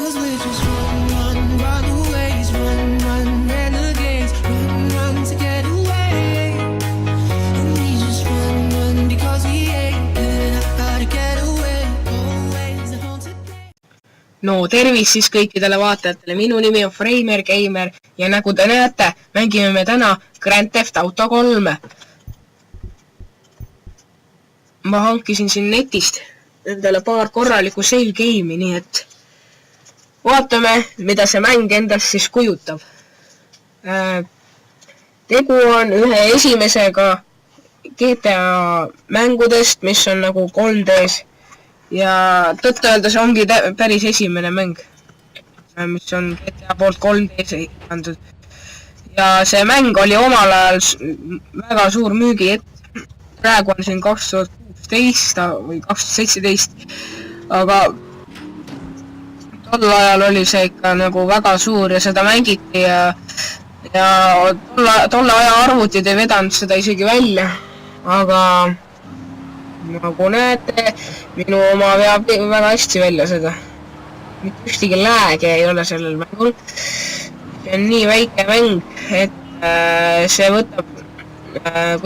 'cause we just run away, run renegades, run to get away. And we just run because we ain't good how to get away. Always a haunted day. No tervis siis kõikidele vaatajatele, minu nimi on Freimer Gamer ja nagu te näete, mängime me täna Grand Theft Auto 3. Ma hankisin siin netist endale paar korralikku save game'i, nii et vaatame, mida see mäng endast siis kujutab. Tegu on ühe esimesega GTA mängudest, mis on nagu 3D's ja tõtt öeldes ongi päris esimene mäng, mis on GTA poolt 3D's pandud. Ja see mäng oli omal ajal väga suur müügi, praegu on siin 2016 või 2017, aga tol ajal oli see ikka nagu väga suur ja seda mängiti ja tolle aja arvutid ei vedanud seda isegi välja, aga nagu näete, minu oma veab väga hästi välja seda. Mitte ühtegi lääge ei ole sellel mängul. See on nii väike mäng, et see võtab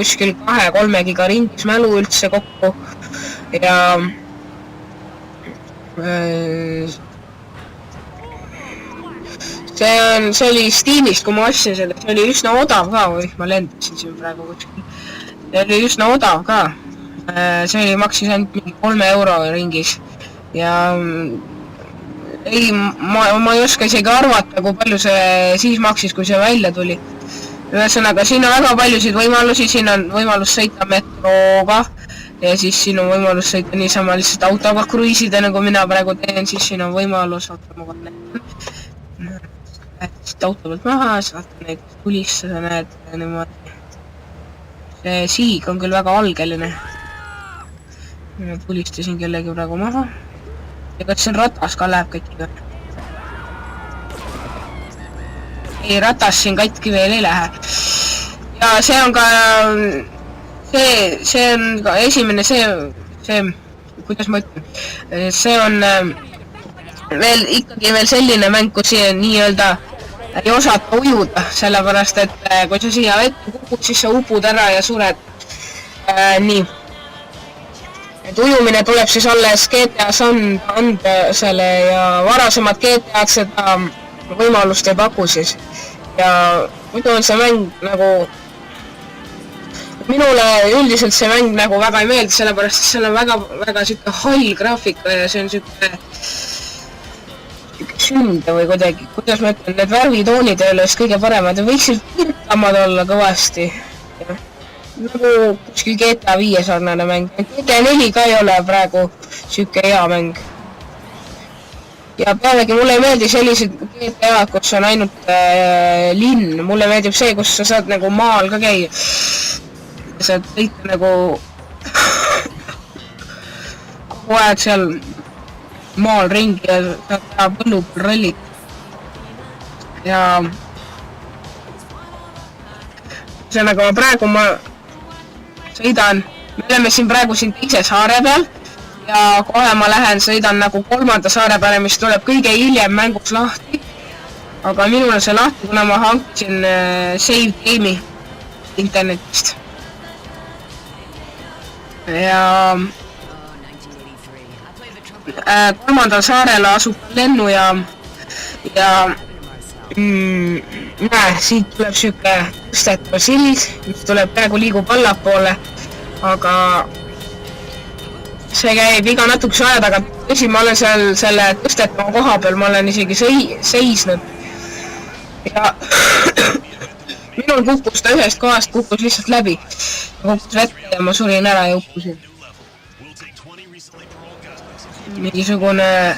kuskil 2-3 giga ringis mälu üldse kokku ja see oli Steamist, kui ma ostsin selle, see oli üsna odav ka, või ma lendasin siin praegu kuskil. See oli üsna odav ka. See oli maksis ainult mingi 3 euro ringis ja ei, ma ei oska isegi arvata, kui palju see siis maksis, kui see välja tuli. Ühesõnaga, siin on väga paljusid võimalusi, siin on võimalus sõita metrooga ja siis siin on võimalus sõita niisama lihtsalt autoga kruiisida, nagu mina praegu teen, siis siin on võimalus, lähed auto pealt maha, saad neid tulisse, sa näed niimoodi. See siig on küll väga algeline. Ma tulistasin kellegi praegu maha. Ja kas see ratas ka läheb katki või? Ei, ratas siin katki veel ei lähe. Ja see on ka, see on ka esimene, see, kuidas ma ütlen, see on veel ikkagi veel selline mäng, kus nii-öelda ei osata ujuda, sellepärast, et kui sa siia vette kukud, siis sa upud ära ja sured. Nii. Et ujumine tuleb siis alles GTA-s andesele ja varasemad GTA-d seda võimalust ei paku siis. Ja muidu on see mäng nagu, minule üldiselt see mäng nagu väga ei meeldi, sellepärast, et seal on väga siuke hall graafika ja see on siuke sünde või kuidagi, kuidas ma ütlen, need värvitoonid ei ole just kõige paremad ja võiksid kirkamad olla kõvasti. Nagu kuskil GTA 5 sarnane mäng. GTA 4 ka ei ole praegu siuke hea mäng. Ja pealegi mulle ei meeldi sellised GTA, kus on ainult linn. Mulle meeldib see, kus sa saad nagu maal ka käia. Ja saad kõik nagu kogu aeg seal maal ringi ja saad teha põllupõl rallit. Ja see nagu praegu ma sõidan, me oleme siin praegu siin teise saare peal ja kohe ma sõidan nagu 3. saare peale, mis tuleb kõige hiljem mängus lahti. Aga minul on see lahti, kuna ma hankisin save game'i internetist. Ja 3. saarel asub lennujaam ja näe, siit tuleb siuke tõstetav sild, mis tuleb praegu liigub allapoole, aga see käib iga natukese aja tagant. Tõsi, ma olen seal selle tõstetava koha peal, ma olen isegi seisnud ja minul kukkus ta ühest kohast, kukkus lihtsalt läbi. Kukkus vette ja ma surin ära ja uppusin. Mingisugune,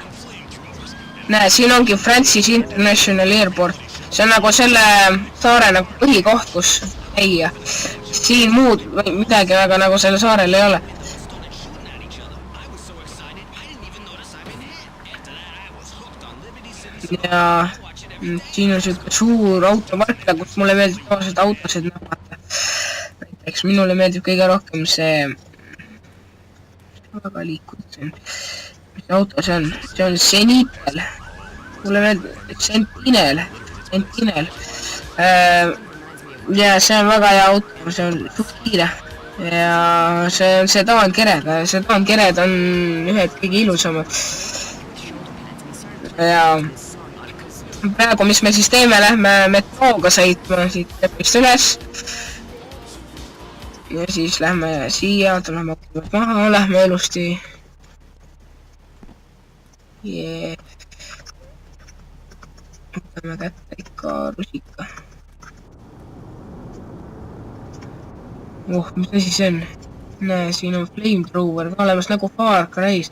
näe, siin ongi Francis International Airport. See on nagu selle saare nagu põhikoht, kus käia. Siin muud midagi väga nagu selle saarel ei ole. Ja siin on siuke suur autopark, kus mulle meeldib tavaliselt autosid näpata. Näiteks minule meeldib kõige rohkem see väga liikunud see. Mis auto see on? See on Senitel. mulle meeldib Sentinel. Ja see on väga hea auto, see on suht kiire. Ja see on sedaankered on ühed kõige ilusamad. Ja praegu, mis me siis teeme, lähme metrooga sõitma siit Tepist üles. Ja siis lähme siia, tuleme maha, lähme ilusti. Võtame kätte ikka rusika. Mis asi see on? Näe, siin on flamethrower ka olemas nagu Far Cry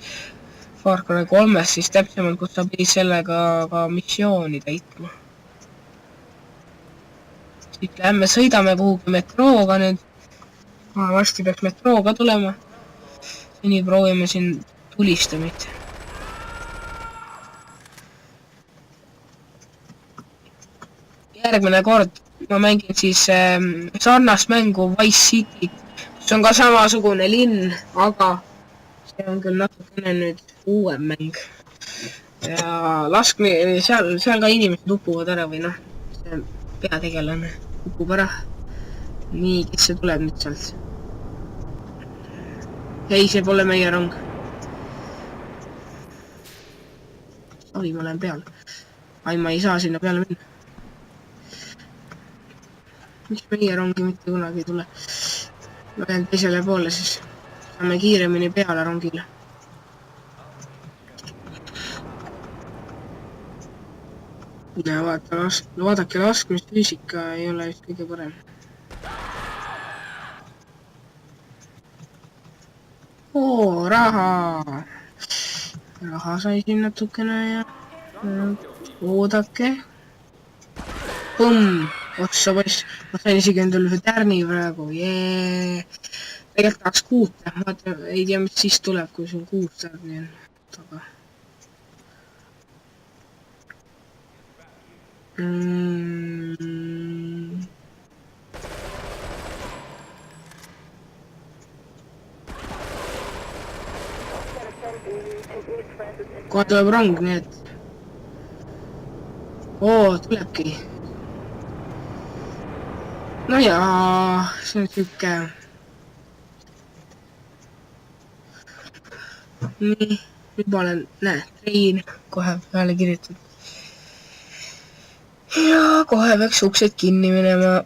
3, siis täpsemalt, kus sa pidid sellega ka missiooni täitma. Siit lähme, sõidame kuhugi metrooga nüüd. Varsti peaks metrooga tulema. Seni proovime siin tulistamit. Järgmine kord ma mängin siis sarnast mängu Vice City, mis on ka samasugune linn, aga see on küll natukene nüüd uuem mäng. Ja seal ka inimesed upuvad ära või see peategelane upub ära. Nii, kes see tuleb nüüd sealt? Ei, see pole meie rong. Oi, ma olen peal. Ai, ma ei saa sinna peale minna. Miks meie rongi mitte kunagi ei tule? Ma lähen teisele poole, siis saame kiiremini peale rongile. Ja vaadake, laskmisfüüsika ei ole just kõige parem. Raha! Raha sai siin natukene ja oodake. Põmm! Otsa poiss, ma sain isegi endale ühe tärni praegu, Tegelikult tahaks 6, vaata, ei tea, mis siis tuleb, kui sul 6 tärni on taga. Kohe tuleb rong, nii et... tulebki. No jaa, see on siuke... Nii, nüüd ma olen, trein kohe peale kirjutatud. Ja kohe peaks uksed kinni minema.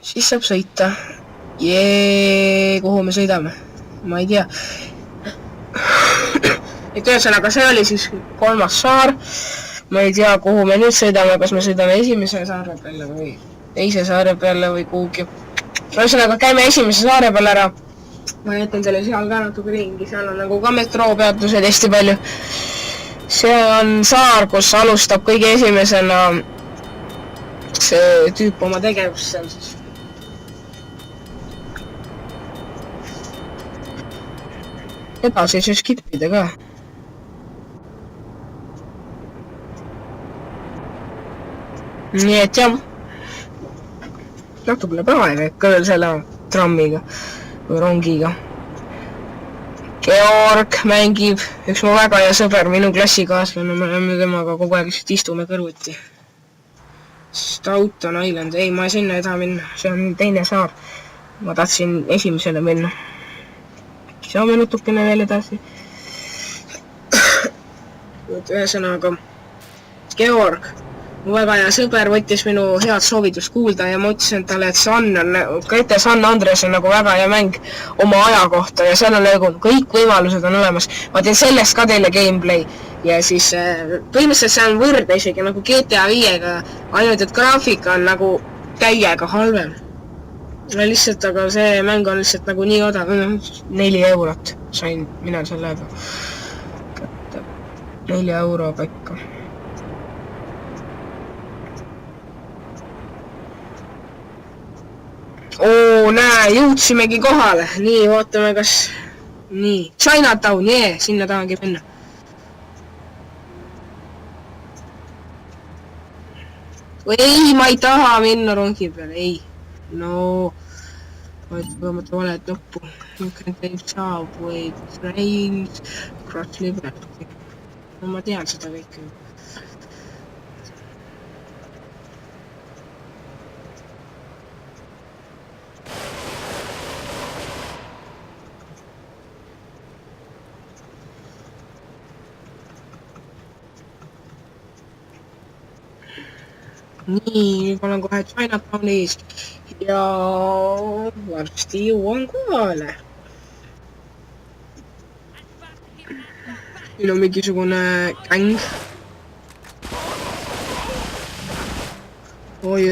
Siis saab sõita. Kuhu me sõidame? Ma ei tea. Et ühesõnaga, see oli siis 3. saar. Ma ei tea, kuhu me nüüd sõidame, kas me sõidame esimese saare peale või teise saare peale või kuhugi. Ühesõnaga, käime esimese saare peale ära. Ma jätan teile seal ka natuke ringi, seal on nagu ka metroopeatused hästi palju. See on saar, kus alustab kõige esimesena see tüüp oma tegevust seal siis. Edasi ei saa skipida ka. Nii et jah, natukene praegu ikka veel selle trammiga või rongiga. Georg mängib, üks mu väga hea sõber, minu klassikaaslane, me oleme temaga kogu aeg lihtsalt istume kõrvuti. Stoughton Island, ei, ma sinna ei taha minna, see on teine saar. Ma tahtsin esimesele minna. Saame natukene veel edasi. Ühesõnaga, Georg, mu väga hea sõber, võttis minu head soovitust kuulda ja ma ütlesin talle, et Grete San Andres on nagu väga hea mäng oma aja kohta ja seal on nagu kõik võimalused on olemas. Ma teen sellest ka teile gameplay ja siis põhimõtteliselt see on võrdne isegi nagu GTA 5-ga, ainult et graafika on nagu täiega halvem. Lihtsalt, aga see mäng on lihtsalt nagu nii odav, 4 eurot sain mina sellega. 4 euroga ikka. Näe, jõudsimegi kohale. Nii, vaatame, kas... Nii, Chinatown, sinna tahangi minna. Ei, ma ei taha minna rongi peale, ei. No, võtamata valet nuppu. You can take subway, trains, cross liberty. No ma tean seda kõike. nii, nüüd ma olen kohe Chinatownis ja varsti jõuan kohale. Siin on mingisugune gäng. Oi.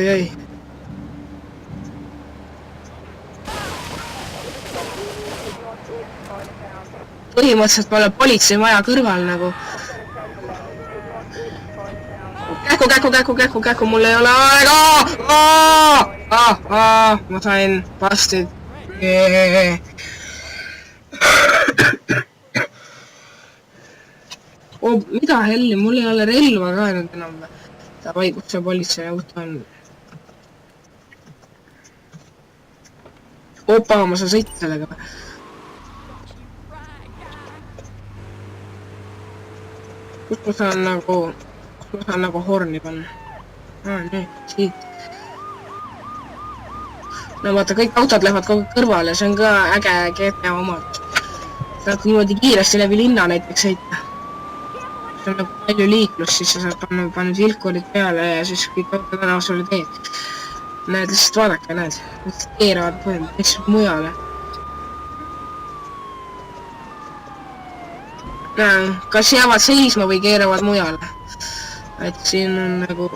Põhimõtteliselt ma olen politseimaja kõrval nagu. Kähku, mul ei ole aega! Ma sain bastid. Mida helli, mul ei ole relva ka nüüd enam. Davai, kus see politseiauto on? Opa, ma saan sõita sellega. Kus ma saan nagu horni panna? Nii, siit. No vaata, kõik autod lähevad kogu kõrvale, see on ka äge GTA omad. Saad niimoodi kiiresti läbi linna näiteks sõita. See on nagu palju liiklust, siis sa saad panna vilkurid peale ja siis kõik autod ära sulle teed. Näed, lihtsalt vaadake, näed. Lihtsalt keeravad põhimõtteliselt mujale. Kas jäävad seisma või keeravad mujale? Et siin on nagu...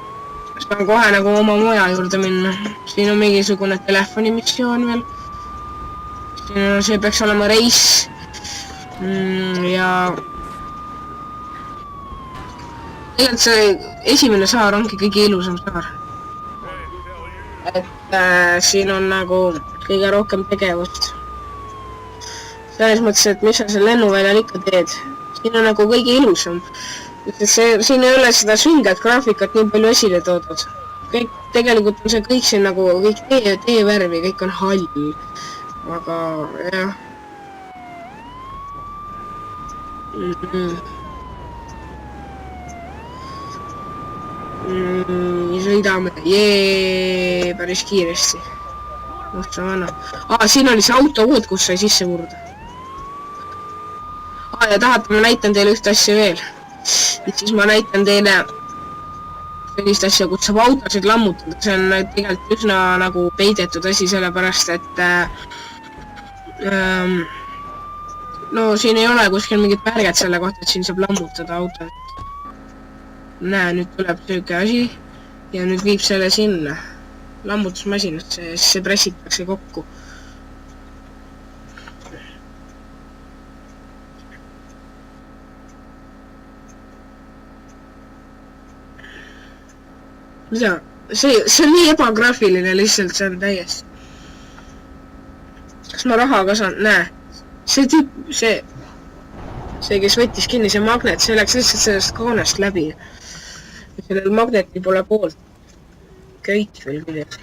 Saan kohe nagu oma moja juurde minna. Siin on mingisugune telefonimissioon veel. See peaks olema reis. Ja... Tegelikult see esimene saar ongi kõige ilusam saar. Et siin on nagu kõige rohkem tegevust. Selles mõttes, et mis sa seal lennuväljal ikka teed. Siin on nagu kõige ilusam. Siin ei ole seda sünget graafikat nii palju esile toodud. Tegelikult on see kõik siin nagu kõik teevärvi, kõik on hall. Aga jah. Sõidame, päris kiiresti. Musta vanna. Siin oli see autovood, kus sai sisse murda. Ja tahate, ma näitan teile üht asja veel. Et siis ma näitan teile sellist asja, kus saab autosid lammutada. See on tegelikult üsna nagu peidetud asi, sellepärast, et no siin ei ole kuskil mingit märget selle kohta, et siin saab lammutada autod. Näe, nüüd tuleb sööke asi ja nüüd viib selle sinna lammutusmasinasse ja siis see pressitakse kokku. Mida? See on nii ebagraafiline lihtsalt, see on täiesti. Kas ma raha ka saan? Näe. See tüüp, see, kes võttis kinni see magnet, see läks lihtsalt sellest kaanest läbi. Sellel magneti pole poolt. Köit veel küljes.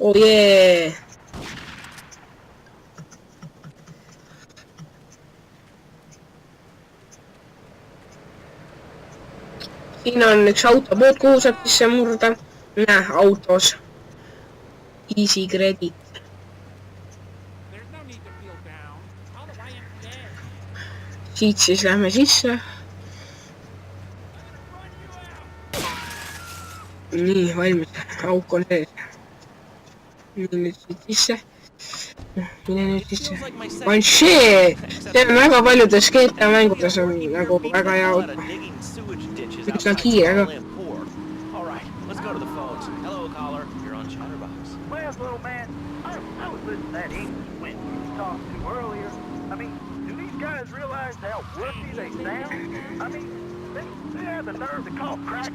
Oh jee! Siin on üks autopood, kuhu saab sisse murda. Näe, autos. Easy credit. Siit siis lähme sisse. Nii, valmis. Auk on sees. Mine nüüd siit sisse. Mine nüüd sisse. Banshee! See on väga paljudes GTA mängudes on nagu väga hea auto. Üks on kiire ka.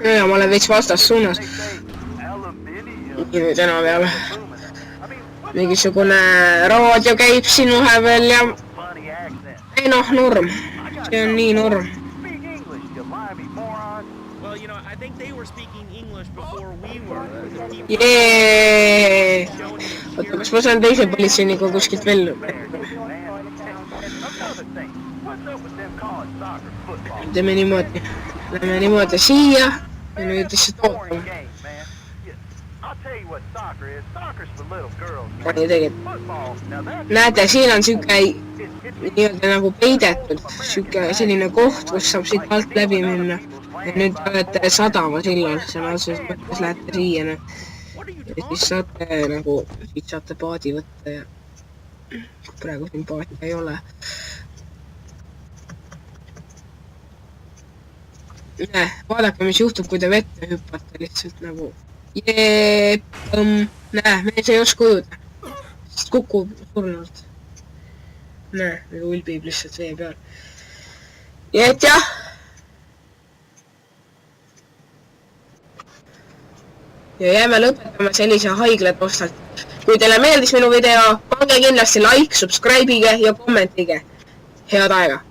Ja ma olen veits vastas suunas. Nüüd enam peale. Mingisugune raadio käib siin vahepeal ja... Ei noh, norm. See on nii norm. Jee! Oota, kas ma saan teise politseiniku kuskilt veel? Teeme niimoodi. Lähme niimoodi siia ja nüüd lihtsalt ootame. you what soccer is. Soccer's for little girls. on ju tegelikult. Football, now that's... Näete, siin on siuke nii-öelda nagu peidetud, siuke selline koht, kus saab siit alt läbi minna. Ja nüüd olete sadama sillal, sõna otseses mõttes lähete siia ja siis saate nagu, siit saate paadi võtta ja praegu siin paadi ei ole. Vaadake, mis juhtub, kui te vette hüppate lihtsalt nagu mees ei oska ujuda, sest kukub surnult. Nagu ülbib lihtsalt vee peal. Ja et jah. Ja jääme lõpetama sellise haiglatostalt. Kui teile meeldis minu video, pange kindlasti like, subscribe'ige ja kommentige. Head aega!